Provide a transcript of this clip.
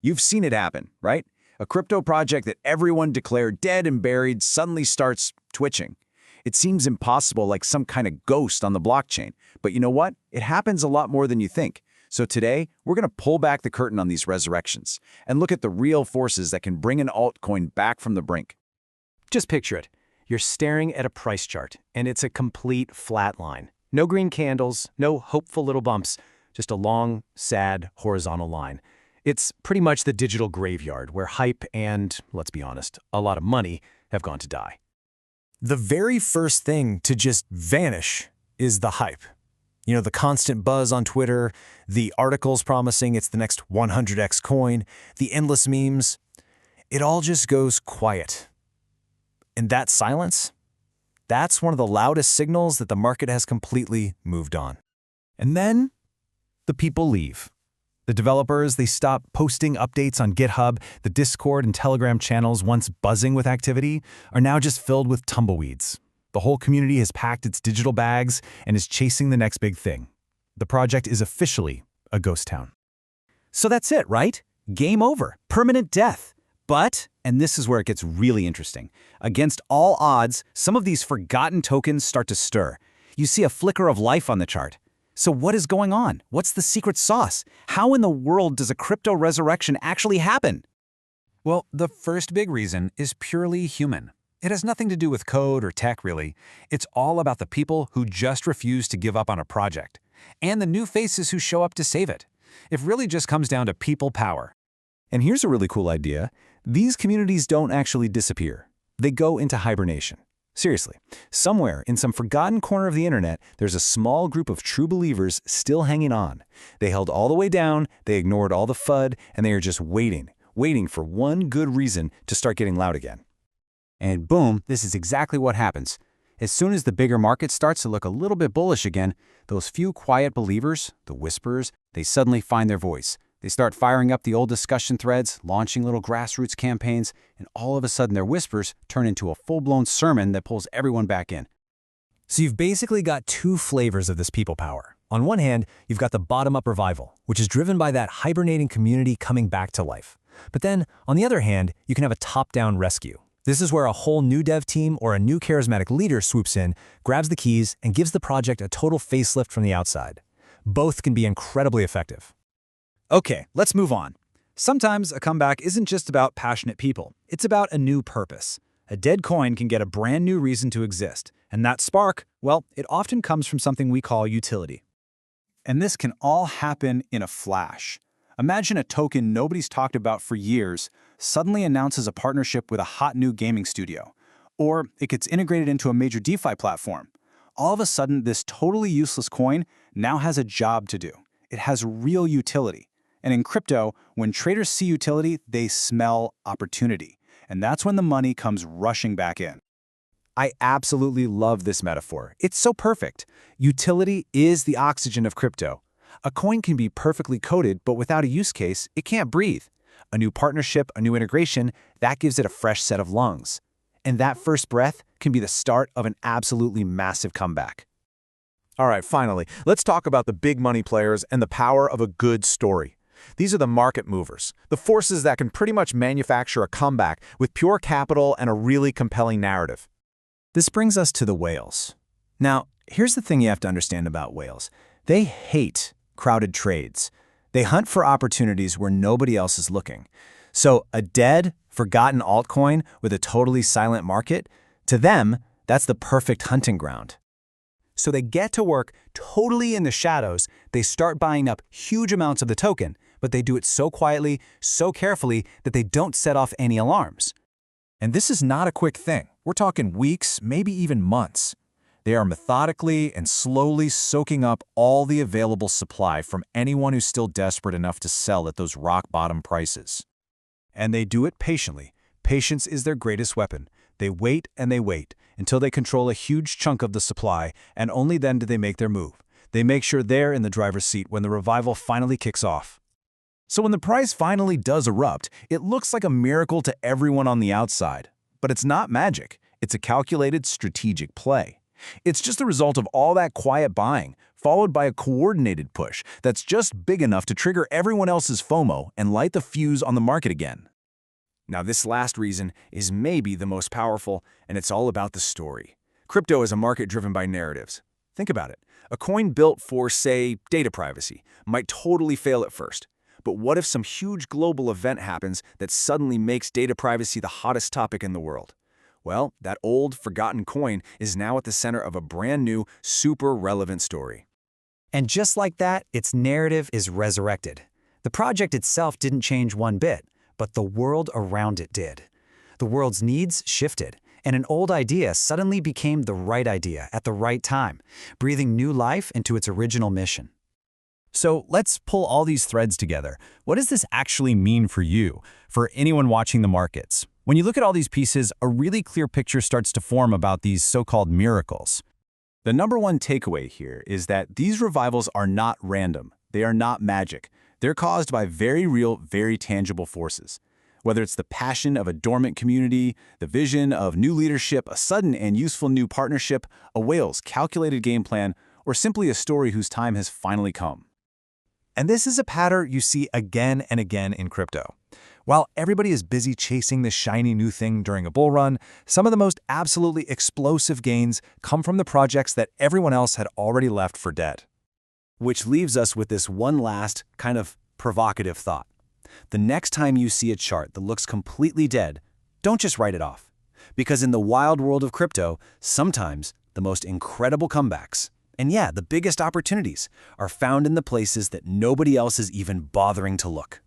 You've seen it happen, right? A crypto project that everyone declared dead and buried suddenly starts twitching. It seems impossible, like some kind of ghost on the blockchain. But you know what? It happens a lot more than you think. So today, we're going to pull back the curtain on these resurrections and look at the real forces that can bring an altcoin back from the brink. Just picture it. You're staring at a price chart, and it's a complete flat line. No green candles, no hopeful little bumps, just a long, sad, horizontal line. It's pretty much the digital graveyard where hype and, let's be honest, a lot of money have gone to die. The very first thing to just vanish is the hype. You know, the constant buzz on Twitter, the articles promising it's the next 100x coin, the endless memes. It all just goes quiet. And that silence, that's one of the loudest signals that the market has completely moved on. And then the people leave. The developers, they stop posting updates on GitHub. The Discord and Telegram channels, once buzzing with activity, are now just filled with tumbleweeds. The whole community has packed its digital bags and is chasing the next big thing. The project is officially a ghost town. So that's it, right? Game over. Permanent death. But, and this is where it gets really interesting, against all odds, some of these forgotten tokens start to stir. You see a flicker of life on the chart. So what is going on? What's the secret sauce? How in the world does a crypto resurrection actually happen? Well, the first big reason is purely human. It has nothing to do with code or tech, really. It's all about the people who just refuse to give up on a project, and the new faces who show up to save it. It really just comes down to people power. And here's a really cool idea. These communities don't actually disappear. They go into hibernation. Seriously, somewhere in some forgotten corner of the internet, there's a small group of true believers still hanging on. They held all the way down, they ignored all the FUD, and they are just waiting for one good reason to start getting loud again. And boom, this is exactly what happens. As soon as the bigger market starts to look a little bit bullish again, those few quiet believers, the whisperers, they suddenly find their voice. They start firing up the old discussion threads, launching little grassroots campaigns, and all of a sudden their whispers turn into a full-blown sermon that pulls everyone back in. So you've basically got two flavors of this people power. On one hand, you've got the bottom-up revival, which is driven by that hibernating community coming back to life. But then, on the other hand, you can have a top-down rescue. This is where a whole new dev team or a new charismatic leader swoops in, grabs the keys, and gives the project a total facelift from the outside. Both can be incredibly effective. Okay, let's move on. Sometimes a comeback isn't just about passionate people. It's about a new purpose. A dead coin can get a brand new reason to exist. And that spark, well, it often comes from something we call utility. And this can all happen in a flash. Imagine a token nobody's talked about for years suddenly announces a partnership with a hot new gaming studio. Or it gets integrated into a major DeFi platform. All of a sudden, this totally useless coin now has a job to do. It has real utility. And in crypto, when traders see utility, they smell opportunity. And that's when the money comes rushing back in. I absolutely love this metaphor. It's so perfect. Utility is the oxygen of crypto. A coin can be perfectly coded, but without a use case, it can't breathe. A new partnership, a new integration, that gives it a fresh set of lungs. And that first breath can be the start of an absolutely massive comeback. All right, finally, let's talk about the big money players and the power of a good story. These are the market movers, the forces that can pretty much manufacture a comeback with pure capital and a really compelling narrative. This brings us to the whales. Now, here's the thing you have to understand about whales. They hate crowded trades. They hunt for opportunities where nobody else is looking. So a dead, forgotten altcoin with a totally silent market, to them, that's the perfect hunting ground. So they get to work totally in the shadows. They start buying up huge amounts of the token, but they do it so quietly, so carefully that they don't set off any alarms. And this is not a quick thing. We're talking weeks, maybe even months. They are methodically and slowly soaking up all the available supply from anyone who's still desperate enough to sell at those rock-bottom prices. And they do it patiently. Patience is their greatest weapon. They wait and they wait until they control a huge chunk of the supply, and only then do they make their move. They make sure they're in the driver's seat when the revival finally kicks off. So when the price finally does erupt, it looks like a miracle to everyone on the outside. But it's not magic. It's a calculated, strategic play. It's just the result of all that quiet buying, followed by a coordinated push that's just big enough to trigger everyone else's FOMO and light the fuse on the market again. Now, this last reason is maybe the most powerful, and it's all about the story. Crypto is a market driven by narratives. Think about it. A coin built for, say, data privacy might totally fail at first. But what if some huge global event happens that suddenly makes data privacy the hottest topic in the world? Well, that old, forgotten coin is now at the center of a brand new, super relevant story. And just like that, its narrative is resurrected. The project itself didn't change one bit, but the world around it did. The world's needs shifted, and an old idea suddenly became the right idea at the right time, breathing new life into its original mission. So let's pull all these threads together. What does this actually mean for you, for anyone watching the markets? When you look at all these pieces, a really clear picture starts to form about these so-called miracles. The number one takeaway here is that these revivals are not random. They are not magic. They're caused by very real, very tangible forces. Whether it's the passion of a dormant community, the vision of new leadership, a sudden and useful new partnership, a whale's calculated game plan, or simply a story whose time has finally come. And this is a pattern you see again and again in crypto. While everybody is busy chasing this shiny new thing during a bull run, some of the most absolutely explosive gains come from the projects that everyone else had already left for dead. Which leaves us with this one last, kind of provocative thought. The next time you see a chart that looks completely dead, don't just write it off. Because in the wild world of crypto, sometimes the most incredible comebacks, and yeah, the biggest opportunities, are found in the places that nobody else is even bothering to look.